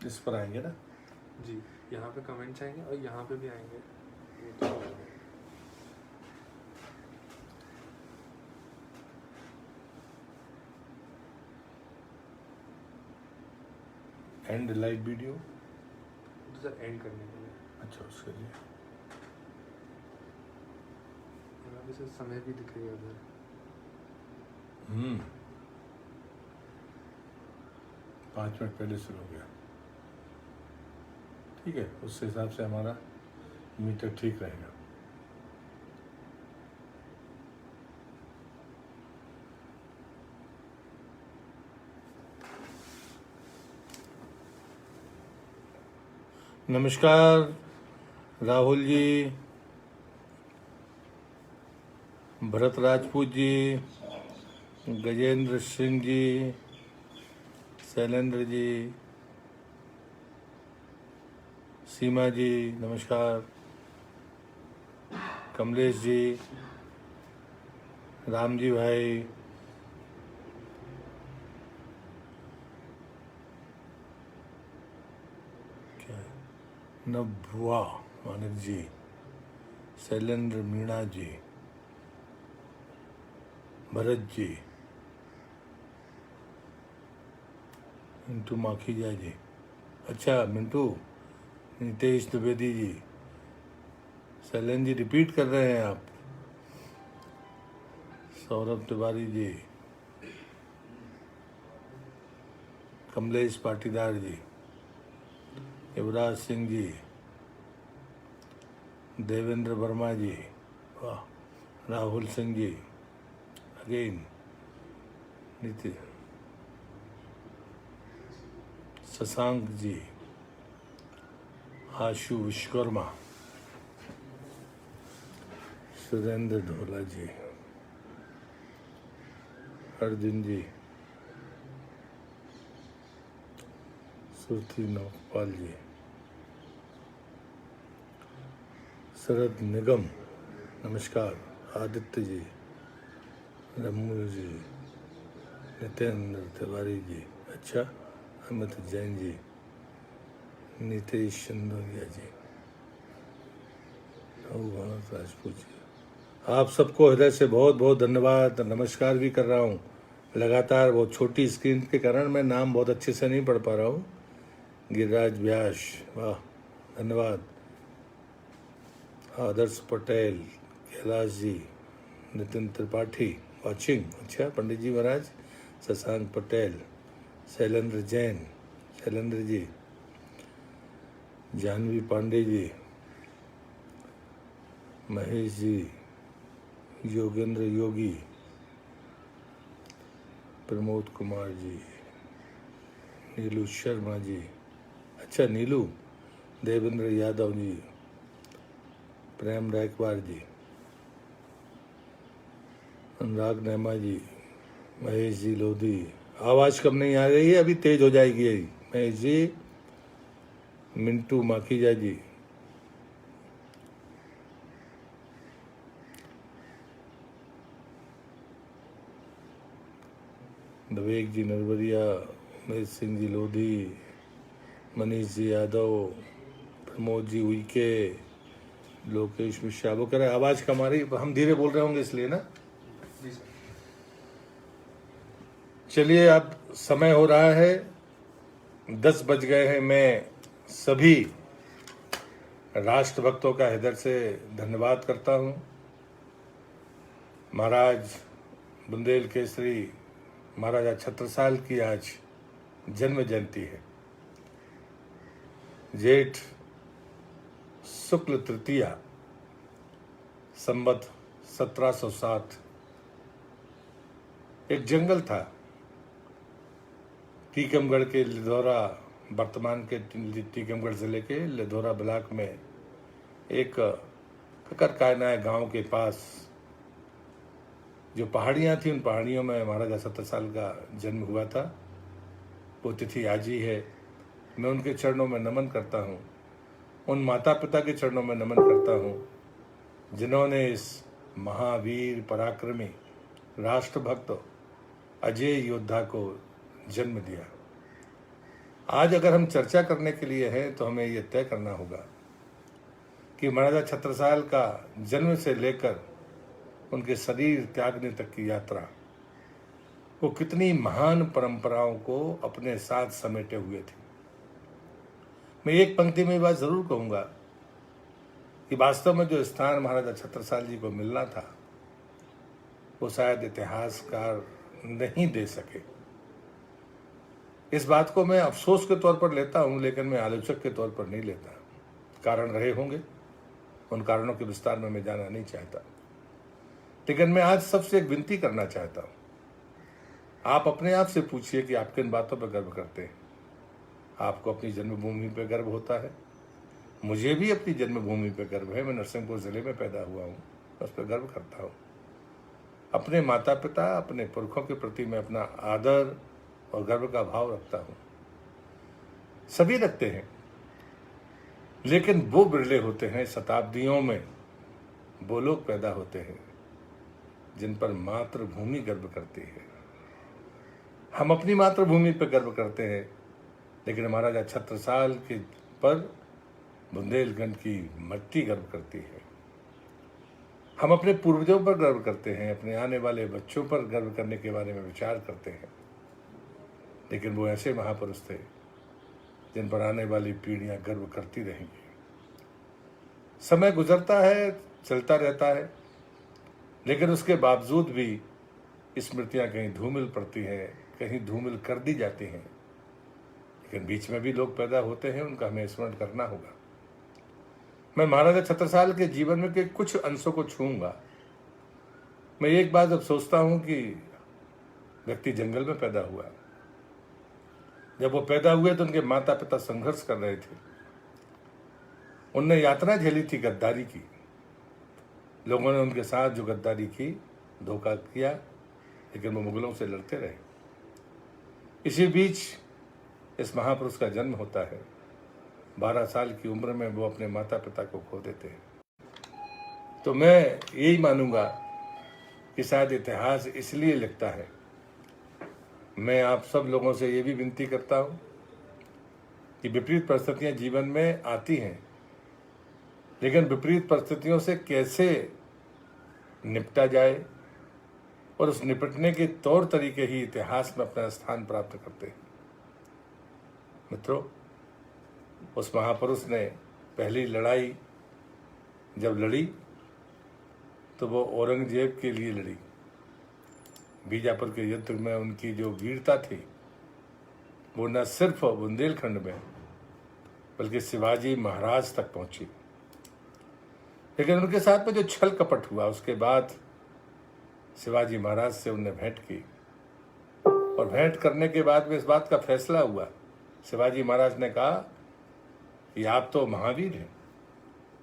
इस पर आएंगे ना जी, यहाँ पे कमेंट्स आएंगे और यहाँ पे भी आएंगे। वो तो एंड लाइव वीडियो। तो सर एंड करने के लिए अच्छा, उसके लिए यहाँ पे सर समय भी दिखेगा उधर। 5 मिनट पहले शुरू हो गया। ठीक है, उस हिसाब से हमारा मीटर ठीक रहेगा। नमस्कार राहुल जी, भरत राजपूत जी, गजेंद्र सिंह जी, शैलेंद्र जी, सीमा जी नमस्कार, कमलेश जी, राम जी भाई, क्या है? नभुआ मानिक जी, शैलेंद्र मीणा जी, भरत जी, मिंटू माखीजा जी, अच्छा मिंटू, नितेश द्विवेदी जी, शैलेंद्र जी रिपीट कर रहे हैं आप, सौरभ तिवारी जी, कमलेश पाटीदार जी, युवराज सिंह जी, देवेंद्र वर्मा जी, वाह, राहुल सिंह जी, अगेन नितिन, शशांक जी, आशु विश्वकर्मा, सुरेंद्र ढोला जी, अर्जुन जी, सुरती नौपाल जी, शरद निगम नमस्कार, आदित्य जी, रमू जी, नितेंद्र तिवारी जी, अच्छा, अमित जैन जी, नीतीश सिंधोरिया जी, भरत राजपूत जी, आप सबको हृदय से बहुत बहुत धन्यवाद, नमस्कार भी कर रहा हूँ। लगातार बहुत छोटी स्क्रीन के कारण मैं नाम बहुत अच्छे से नहीं पढ़ पा रहा हूँ। गिरिराज व्यास, वाह, धन्यवाद। आदर्श पटेल, कैलाश जी, नितिन त्रिपाठी वॉचिंग, अच्छा, पंडित जी महाराज, शशांक पटेल, शैलेंद्र जैन, शैलेंद्र जी, जानवी पांडे जी, महेश जी, योगेंद्र योगी, प्रमोद कुमार जी, नीलू शर्मा जी, अच्छा नीलू, देवेंद्र यादव जी, प्रेम रायकवार जी, अनुराग नेमा जी, महेश जी लोधी, आवाज़ कम नहीं आ रही है, अभी तेज हो जाएगी यही, महेश जी, मिंटू माखीजा जी, विवेक जी नरवरिया, उमेश सिंह जी लोधी, मनीष जी यादव, प्रमोद जी उइके, लोकेश मिश्रा, वो कह रहे आवाज़ कम आ रही, हम धीरे बोल रहे होंगे इसलिए ना। जी सर। चलिए, अब समय हो रहा है 10 बज गए हैं। मैं सभी राष्ट्रभक्तों का हृदय से धन्यवाद करता हूं। महाराज बुंदेल केसरी महाराजा छत्रसाल की आज जन्म जयंती है। जेठ शुक्ल तृतीया संवत 1707, एक जंगल था टीकमगढ़ के लिधौरा, वर्तमान के टीकमगढ़ जिले के लिधौरा ब्लॉक में एक ककरकायना गांव के पास जो पहाड़ियां थी, उन पहाड़ियों में महाराजा छत्रसाल का जन्म हुआ था। वो तिथि आज ही है। मैं उनके चरणों में नमन करता हूँ, उन माता पिता के चरणों में नमन करता हूँ जिन्होंने इस महावीर पराक्रमी राष्ट्रभक्त अजय योद्धा को जन्म दिया। आज अगर हम चर्चा करने के लिए हैं तो हमें ये तय करना होगा कि महाराजा छत्रसाल का जन्म से लेकर उनके शरीर त्यागने तक की यात्रा वो कितनी महान परंपराओं को अपने साथ समेटे हुए थे। मैं एक पंक्ति में बात जरूर कहूंगा कि वास्तव में जो स्थान महाराजा छत्रसाल जी को मिलना था वो शायद इतिहासकार नहीं दे सके। इस बात को मैं अफसोस के तौर पर लेता हूं, लेकिन मैं आलोचक के तौर पर नहीं लेता। कारण रहे होंगे, उन कारणों के विस्तार में मैं जाना नहीं चाहता, लेकिन मैं आज सबसे एक विनती करना चाहता हूं। आप अपने आप से पूछिए कि आप किन बातों पर गर्व करते हैं। आपको अपनी जन्मभूमि पर गर्व होता है, मुझे भी अपनी जन्मभूमि पर गर्व है। मैं नरसिंहपुर जिले में पैदा हुआ हूँ, उस पर गर्व करता हूँ। अपने माता पिता, अपने पुरखों के प्रति मैं अपना आदर और गर्व का भाव रखता हूँ। सभी रखते हैं, लेकिन वो बिरले होते हैं, शताब्दियों में वो लोग पैदा होते हैं जिन पर मातृभूमि गर्व करती है। हम अपनी मातृभूमि पर गर्व करते हैं, लेकिन महाराजा छत्रसाल के पर बुंदेलखंड की मट्टी गर्व करती है। हम अपने पूर्वजों पर गर्व करते हैं, अपने आने वाले बच्चों पर गर्व करने के बारे में विचार करते हैं, लेकिन वो ऐसे महापुरुष थे जिन पर आने वाली पीढ़ियां गर्व करती रहेंगी। समय गुजरता है, चलता रहता है, लेकिन उसके बावजूद भी स्मृतियां कहीं धूमिल पड़ती हैं, कहीं धूमिल कर दी जाती हैं। लेकिन बीच में भी लोग पैदा होते हैं, उनका हमें स्मरण करना होगा। मैं महाराजा छत्रसाल के जीवन में के कुछ अंशों को छूऊंगा। मैं एक बात अब सोचता हूं कि व्यक्ति जंगल में पैदा हुआ। जब वो पैदा हुए तो उनके माता पिता संघर्ष कर रहे थे। उनने यातना झेली थी गद्दारी की। लोगों ने उनके साथ जो गद्दारी की, धोखा किया, लेकिन वो मुगलों से लड़ते रहे। इसी बीच इस महापुरुष का जन्म होता है। 12 साल की उम्र में वो अपने माता पिता को खो देते हैं। तो मैं यही मानूंगा कि शायद इतिहास इसलिए लिखता है। मैं आप सब लोगों से ये भी विनती करता हूं कि विपरीत परिस्थितियां जीवन में आती हैं, लेकिन विपरीत परिस्थितियों से कैसे निपटा जाए और उस निपटने के तौर तरीके ही इतिहास में अपना स्थान प्राप्त करते हैं। मित्रों, उस महापुरुष ने पहली लड़ाई जब लड़ी तो वो औरंगजेब के लिए लड़ी। बीजापुर के युद्ध में उनकी जो वीरता थी वो न सिर्फ बुंदेलखंड में बल्कि शिवाजी महाराज तक पहुंची। लेकिन उनके साथ में जो छल कपट हुआ, उसके बाद शिवाजी महाराज से उनने भेंट की, और भेंट करने के बाद में इस बात का फैसला हुआ। शिवाजी महाराज ने कहा कि आप तो महावीर हैं,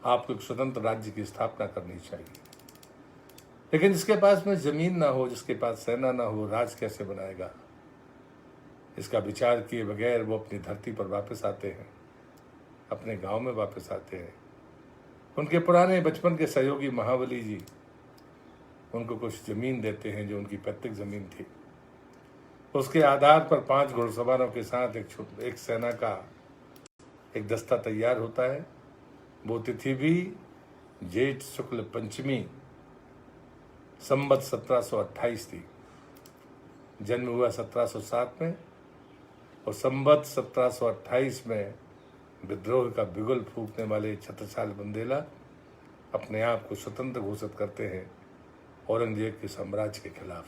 आपको एक स्वतंत्र राज्य की स्थापना करनी चाहिए, लेकिन जिसके पास में जमीन ना हो, जिसके पास सेना ना हो, राज कैसे बनाएगा। इसका विचार किए बगैर वो अपनी धरती पर वापस आते हैं, अपने गांव में वापस आते हैं। उनके पुराने बचपन के सहयोगी महाबली जी उनको कुछ जमीन देते हैं जो उनकी पैतृक जमीन थी। उसके आधार पर 5 घुड़सवारों के साथ एक सेना का एक दस्ता तैयार होता है। वो तिथि भी जेठ शुक्ल पंचमी संवत 1728 थी। जन्म हुआ 1707 में और संवत 1728 में विद्रोह का बिगुल फूंकने वाले छत्रसाल बुंदेला अपने आप को स्वतंत्र घोषित करते हैं औरंगजेब के साम्राज्य के खिलाफ,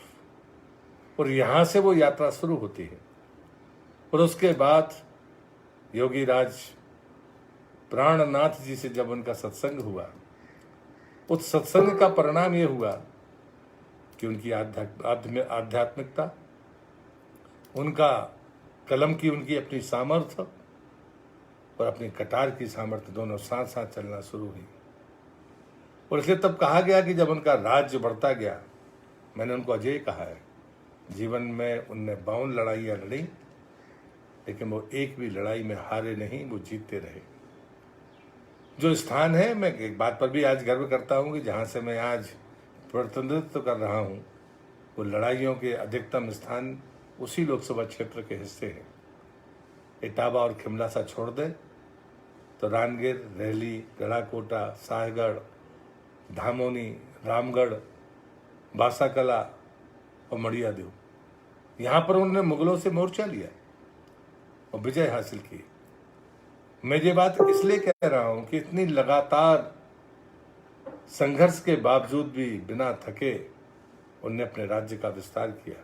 और यहाँ से वो यात्रा शुरू होती है। और उसके बाद योगी राज प्राणनाथ जी से जब उनका सत्संग हुआ, उस सत्संग का परिणाम ये हुआ कि उनकी आध्यात्मिकता, उनका कलम की उनकी अपनी सामर्थ्य और अपनी कटार की सामर्थ्य दोनों साथ साथ चलना शुरू हुई। और इसलिए तब कहा गया कि जब उनका राज्य बढ़ता गया, मैंने उनको अजय कहा है, जीवन में उनने 52 लड़ाइयाँ लड़ी, लेकिन वो एक भी लड़ाई में हारे नहीं, वो जीतते रहे। जो स्थान है, मैं एक बात पर भी आज गर्व करता हूँ कि जहाँ से मैं आज प्रतिनिधित्व कर रहा हूँ, वो लड़ाइयों के अधिकतम स्थान उसी लोकसभा क्षेत्र के हिस्से हैं। इटावा और खिमलासा छोड़ दें तो रानगिर, रेली, गढ़ाकोटा, साहगढ़, धामोनी, रामगढ़, बासाकला और मड़िया देव, यहाँ पर उन्होंने मुगलों से मोर्चा लिया और विजय हासिल की। मैं ये बात इसलिए कह रहा हूं कि इतनी लगातार संघर्ष के बावजूद भी बिना थके उनने अपने राज्य का विस्तार किया।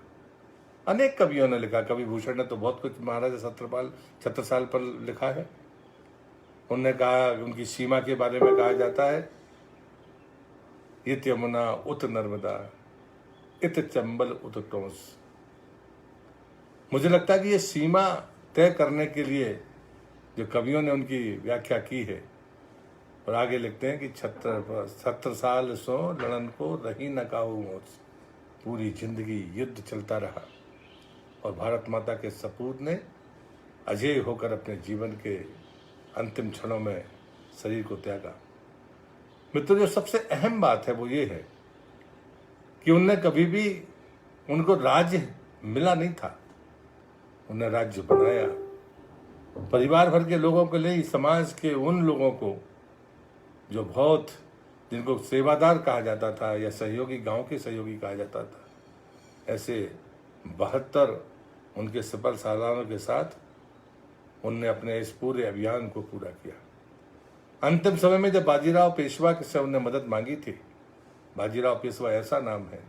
अनेक कवियों ने लिखा, कवि भूषण ने तो बहुत कुछ महाराजा छत्रसाल पर लिखा है। उनने कहा, उनकी सीमा के बारे में कहा जाता है, इत यमुना उत नर्मदा इत चंबल उत टोंस। मुझे लगता है कि ये सीमा तय करने के लिए जो कवियों ने उनकी व्याख्या की है, और आगे लिखते हैं कि 70 साल सो लड़न को रही न काहू मोच, पूरी जिंदगी युद्ध चलता रहा और भारत माता के सपूत ने अजय होकर अपने जीवन के अंतिम क्षणों में शरीर को त्यागा। मित्रों, जो सबसे अहम बात है वो ये है कि उनने कभी भी, उनको राज्य मिला नहीं था, उन्हें राज्य बनाया। परिवार भर के लोगों के लिए, समाज के उन लोगों को जो बहुत, जिनको सेवादार कहा जाता था या सहयोगी, गांव के सहयोगी कहा जाता था, ऐसे 72 उनके सफल सालानों के साथ उनने अपने इस पूरे अभियान को पूरा किया। अंतिम समय में जब बाजीराव पेशवा से उनने मदद मांगी थी, बाजीराव पेशवा ऐसा नाम है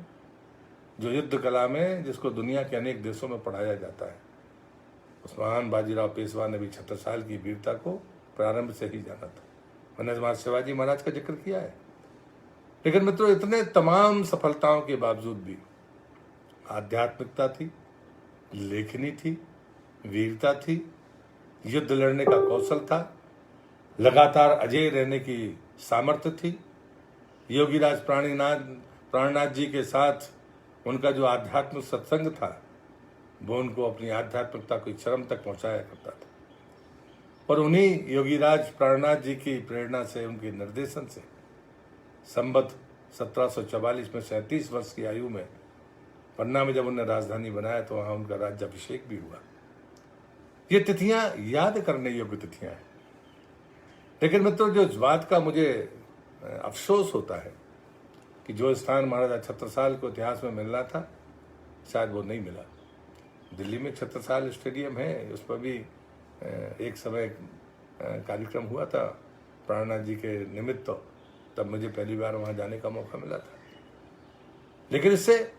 जो युद्ध कला में, जिसको दुनिया के अनेक देशों में पढ़ाया जाता है, उस महान बाजीराव पेशवा ने भी छत्रसाल की वीरता को प्रारंभ से ही जाना था। मैंने शिवाजी महाराज का जिक्र किया है। लेकिन मित्रों, इतने तमाम सफलताओं के बावजूद भी आध्यात्मिकता थी, लेखनी थी, वीरता थी, युद्ध लड़ने का कौशल था, लगातार अजय रहने की सामर्थ्य थी। योगीराज प्राणनाथ जी के साथ उनका जो आध्यात्मिक सत्संग था, वो उनको अपनी आध्यात्मिकता को चरम तक पहुंचाया करता था। और उन्हीं योगीराज प्राणनाथ जी की प्रेरणा से, उनके निर्देशन से संवत 1744 में 37 वर्ष की आयु में पन्ना में जब उन्हें राजधानी बनाया तो वहां उनका राज्याभिषेक भी हुआ। ये तिथियां याद करने योग्य तिथियां हैं। लेकिन मित्रों, जो इस बात का मुझे अफसोस होता है कि जो स्थान महाराजा छत्रसाल को इतिहास में मिलना था, शायद वो नहीं मिला। दिल्ली में छत्रसाल स्टेडियम है, उस पर भी एक समय कार्यक्रम हुआ था प्राणनाथ जी के निमित्त, तब मुझे पहली बार वहां जाने का मौका मिला था। लेकिन इससे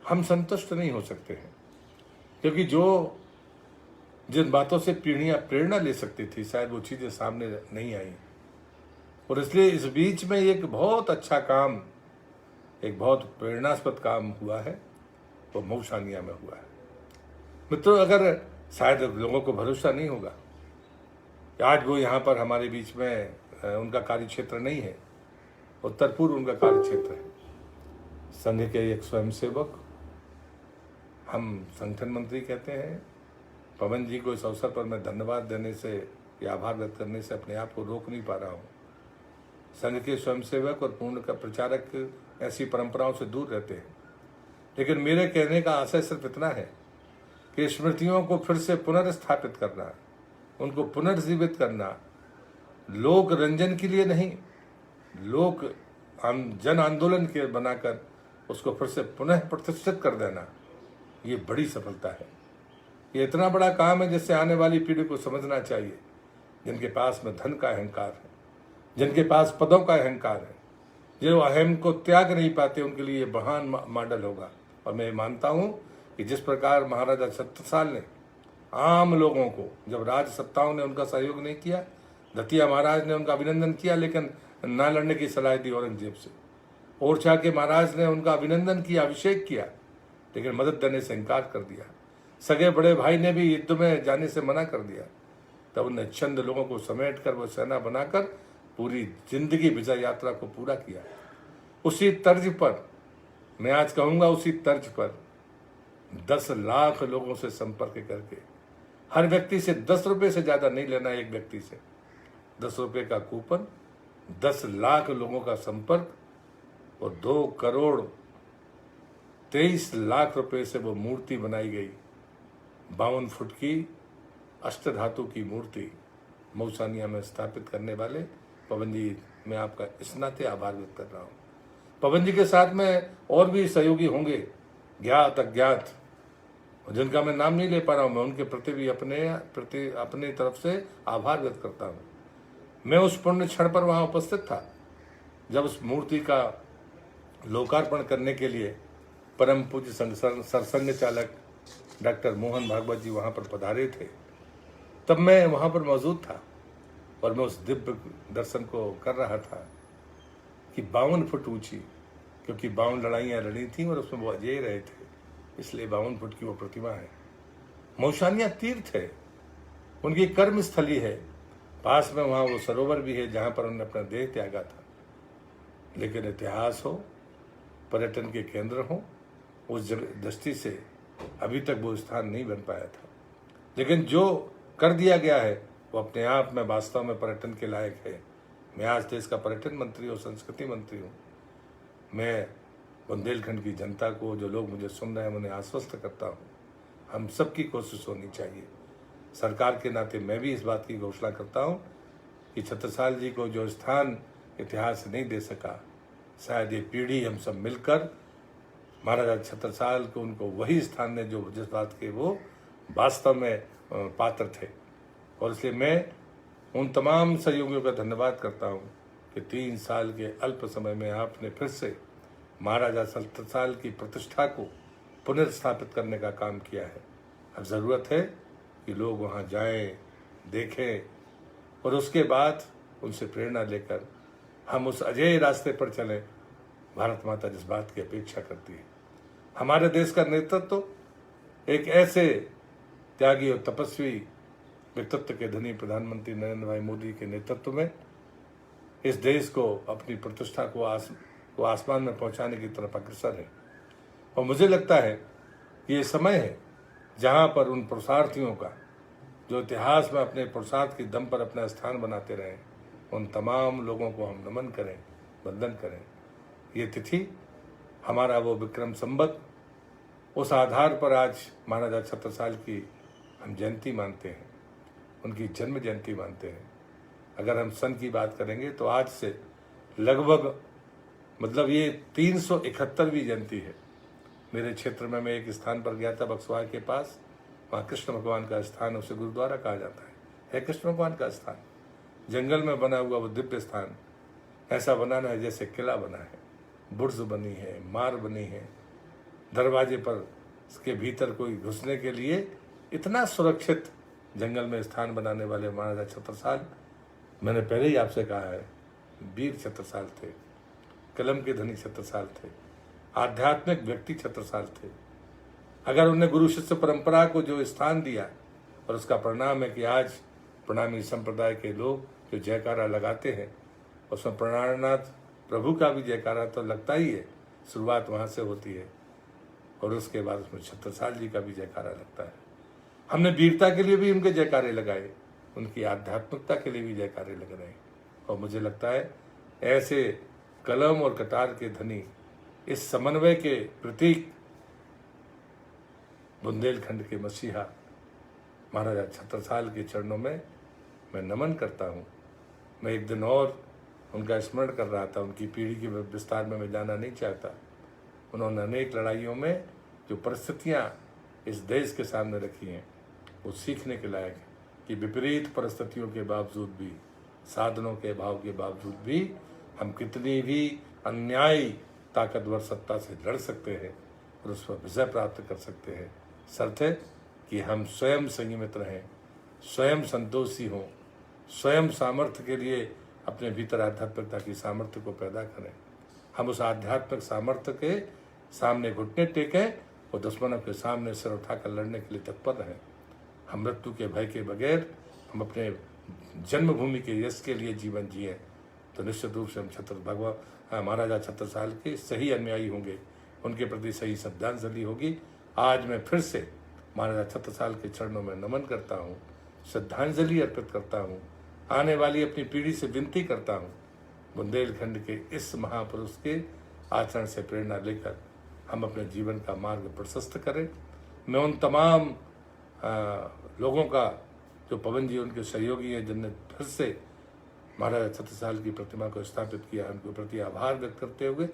हम संतुष्ट नहीं हो सकते हैं, क्योंकि जिन बातों से पीढ़ियां प्रेरणा ले सकती थी, शायद वो चीजें सामने नहीं आई। और इसलिए इस बीच में एक बहुत अच्छा काम, एक बहुत प्रेरणास्पद काम हुआ है, वो मऊसानिया में हुआ है। मित्रों, अगर शायद लोगों को भरोसा नहीं होगा कि आज वो यहाँ पर हमारे बीच में, उनका कार्य क्षेत्र नहीं है, उत्तर पूर्व उनका कार्य क्षेत्र है। संघ के एक स्वयंसेवक, हम संगठन मंत्री कहते हैं, पवन जी को इस अवसर पर मैं धन्यवाद देने से या आभार व्यक्त करने से अपने आप को रोक नहीं पा रहा हूँ। संघ के स्वयंसेवक और पूर्ण का प्रचारक ऐसी परंपराओं से दूर रहते हैं। लेकिन मेरे कहने का आशय सिर्फ इतना है कि स्मृतियों को फिर से पुनर्स्थापित करना, उनको पुनर्जीवित करना, लोक रंजन के लिए नहीं, लोक जन आंदोलन के बनाकर उसको फिर से पुनः प्रतिष्ठित कर देना, ये बड़ी सफलता है। ये इतना बड़ा काम है जिससे आने वाली पीढ़ी को समझना चाहिए, जिनके पास में धन का अहंकार है, जिनके पास पदों का अहंकार है, जो अहम को त्याग नहीं पाते, उनके लिए महान मॉडल होगा। और मैं मानता हूं कि जिस प्रकार महाराजा छत्रसाल ने आम लोगों को, जब राज सत्ताओं ने उनका सहयोग नहीं किया, दतिया महाराज ने उनका अभिनंदन किया लेकिन ना लड़ने की सलाह दी औरंगजेब से, ओरछा के महाराज ने उनका अभिनंदन किया, अभिषेक किया, लेकिन मदद देने से इनकार कर दिया, सगे बड़े भाई ने भी युद्ध में जाने से मना कर दिया, तब उन्हें चंद लोगों को समेट कर वो सेना बनाकर पूरी जिंदगी विजय यात्रा को पूरा किया। उसी तर्ज पर मैं आज कहूंगा, उसी तर्ज पर 10 लाख लोगों से संपर्क करके, हर व्यक्ति से 10 रुपए से ज्यादा नहीं लेना, एक व्यक्ति से 10 रुपए का कूपन, 10 लाख लोगों का संपर्क और 2 करोड़ 23 लाख रुपए से वो मूर्ति बनाई गई, 52 फुट की, अष्टधातु की मूर्ति मौसानिया में स्थापित करने वाले पवन जी, मैं आपका इस नाते आभार व्यक्त कर रहा हूँ। पवन जी के साथ में और भी सहयोगी होंगे, ज्ञात अज्ञात, जिनका मैं नाम नहीं ले पा रहा हूँ। मैं उनके प्रति भी अपने तरफ से आभार व्यक्त करता हूँ। मैं उस पुण्य क्षण पर वहाँ उपस्थित था जब उस मूर्ति का लोकार्पण करने के लिए परम पूज्य सरसंघ चालक डॉक्टर मोहन भागवत जी वहाँ पर पधारे थे। तब मैं वहाँ पर मौजूद था और मैं उस दिव्य दर्शन को कर रहा था कि 52 फुट ऊंची, क्योंकि 52 लड़ाइयाँ लड़ी थी और उसमें वो अजय रहे थे, इसलिए 52 फुट की वो प्रतिमा है। मौसानिया तीर्थ है, उनकी कर्म स्थली है। पास में वहाँ वो सरोवर भी है जहाँ पर उन्होंने अपना देह त्यागा था। लेकिन इतिहास हो, पर्यटन के केंद्र हो, उस दृष्टि से अभी तक वो स्थान नहीं बन पाया था। लेकिन जो कर दिया गया है वो अपने आप में वास्तव में पर्यटन के लायक है। मैं आज देश का पर्यटन मंत्री और संस्कृति मंत्री हूँ। मैं बुंदेलखंड की जनता को, जो लोग मुझे सुन रहे हैं, उन्हें आश्वस्त करता हूँ, हम सबकी कोशिश होनी चाहिए। सरकार के नाते मैं भी इस बात की घोषणा करता हूँ कि छत्रसाल जी को जो स्थान इतिहास नहीं दे सका, शायद ये पीढ़ी हम सब मिलकर महाराजा छत्रसाल को उनको वही स्थान ने जो जिस बात के वो वास्तव में पात्र थे। और इसलिए मैं उन तमाम सहयोगियों का धन्यवाद करता हूँ कि 3 साल के अल्प समय में आपने फिर से महाराजा छत्रसाल की प्रतिष्ठा को पुनर्स्थापित करने का काम किया है। अब ज़रूरत है कि लोग वहाँ जाएं, देखें और उसके बाद उनसे प्रेरणा लेकर हम उस अजेय रास्ते पर चलें भारत माता जिस बात की अपेक्षा करती है। हमारे देश का नेतृत्व एक ऐसे त्यागी और तपस्वी व्यक्तित्व के धनी प्रधानमंत्री नरेंद्र भाई मोदी के नेतृत्व में इस देश को अपनी प्रतिष्ठा को आसमान में पहुंचाने की तरफ अग्रसर है। और मुझे लगता है कि ये समय है जहां पर उन पुरुषार्थियों का जो इतिहास में अपने पुरुषार्थ की दम पर अपना स्थान बनाते रहे, उन तमाम लोगों को हम नमन करें, वंदन करें। ये तिथि हमारा वो विक्रम संवत, उस आधार पर आज महाराजा छत्रसाल की हम जयंती मानते हैं, उनकी जन्म जयंती मानते हैं। अगर हम सन की बात करेंगे तो आज से लगभग ये 371वीं जयंती है। मेरे क्षेत्र में मैं एक स्थान पर गया था, बक्सवाल के पास, वहाँ कृष्ण भगवान का स्थान, उसे गुरुद्वारा कहा जाता है कृष्ण भगवान का स्थान। जंगल में बना हुआ वो दिव्य स्थान ऐसा बनाना है जैसे किला बना है, बुर्ज बनी है, मार बनी है, दरवाजे पर इसके भीतर कोई घुसने के लिए इतना सुरक्षित जंगल में स्थान बनाने वाले महाराजा छत्रसाल, मैंने पहले ही आपसे कहा है, वीर छत्रसाल थे, कलम के धनी छत्रसाल थे, आध्यात्मिक व्यक्ति छत्रसाल थे। अगर उन्हें गुरु शिष्य परंपरा को जो स्थान दिया, और उसका परिणाम है कि आज प्रणामी संप्रदाय के लोग जो जयकारा लगाते हैं, उसमें प्राणनाथ प्रभु का भी जयकारा तो लगता ही है, शुरुआत वहाँ से होती है, और उसके बाद उसमें छत्रसाल जी का भी जयकारा लगता है। हमने वीरता के लिए भी उनके जयकारे लगाए, उनकी आध्यात्मिकता के लिए भी जयकारे लग रहे हैं। और मुझे लगता है ऐसे कलम और कटार के धनी, इस समन्वय के प्रतीक बुंदेलखंड के मसीहा महाराजा छत्रसाल के चरणों में मैं नमन करता हूँ। मैं एक दिन और उनका स्मरण कर रहा था, उनकी पीढ़ी के विस्तार में मैं जाना नहीं चाहता। उन्होंने अनेक लड़ाइयों में जो परिस्थितियाँ इस देश के सामने रखी हैं, वो सीखने के लायक है कि विपरीत परिस्थितियों के बावजूद भी, साधनों के अभाव के बावजूद भी, हम कितनी भी अन्यायी ताकतवर सत्ता से लड़ सकते हैं और उस पर विजय प्राप्त कर सकते हैं। शर्त है कि हम स्वयं संयमित रहें, स्वयं संतोषी हों, स्वयं सामर्थ्य के लिए अपने भीतर आध्यात्मिकता की सामर्थ्य को पैदा करें। हम उस आध्यात्मिक सामर्थ्य के सामने घुटने टेकें और दुश्मनों के सामने सिर उठाकर लड़ने के लिए तत्पर रहें। हम मृत्यु के भय के बगैर हम अपने जन्मभूमि के यश के लिए जीवन जिए तो निश्चित रूप से हम महाराजा छत्रसाल के सही अनुयायी होंगे, उनके प्रति सही श्रद्धांजलि होगी। आज मैं फिर से महाराजा छत्रसाल के चरणों में नमन करता हूँ, श्रद्धांजलि अर्पित करता हूँ, आने वाली अपनी पीढ़ी से विनती करता हूँ, बुंदेलखंड के इस महापुरुष के आचरण से प्रेरणा लेकर हम अपने जीवन का मार्ग प्रशस्त करें। मैं उन तमाम लोगों का जो पवन जी उनके सहयोगी हैं जिनने फिर से महाराजा छत्रसाल की प्रतिमा को स्थापित किया, उनके प्रति आभार व्यक्त करते हुए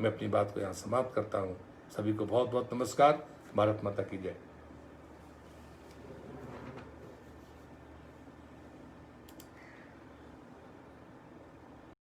मैं अपनी बात को यहाँ समाप्त करता हूँ। सभी को बहुत बहुत नमस्कार। भारत माता की जय।